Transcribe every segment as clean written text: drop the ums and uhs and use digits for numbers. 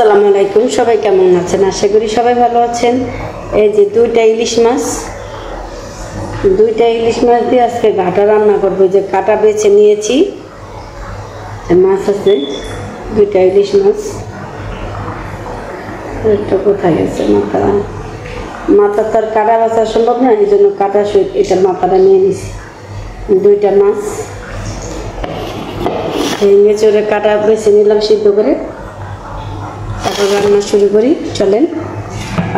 আসসালামু আলাইকুম, সবাই কেমন আছেন? আশা করি সবাই ভালো আছেন। এই যে দুইটা ইলিশ মাছ দিয়ে আজকে ঘাটা রান্না করবো। যে কাটা বেছে নিয়েছি, মাছ আছে দুইটা ইলিশ মাছ। একটা কোথায় গেছে মাথা তার কাটা বাছা সম্ভব না, এই জন্য কাটা সহিত এটা মাথাটা নিয়ে নিছি। দুইটা মাছ ভেঙে চড়ে কাটা বেছে নিলাম সিদ্ধ করে, তারপর রান্না শুরু করি। চলেন,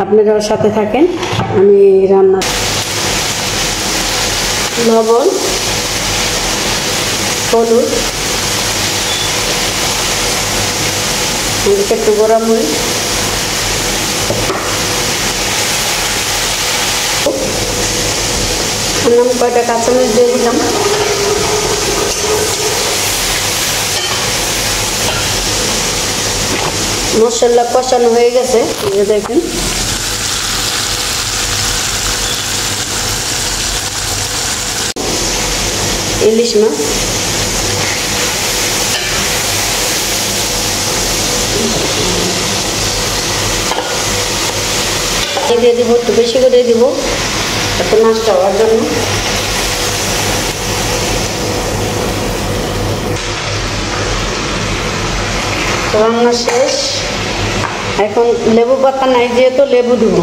আপনারাও সাথে থাকেন। আমি রান্না লবণ, হলুদ, একটু গরম মরিচ, আমি কয়টা কাঁচামরিচ দিয়ে দিলাম। মশলা কষানো হয়ে গেছে, দেখেন। ইলিশ মাছ দিয়ে দিব, একটু বেশি করে দিব একটু মাছটা হওয়ার জন্য। রান্না শেষ। এখন লেবু পাতা নাই যেহেতু লেবু দিব।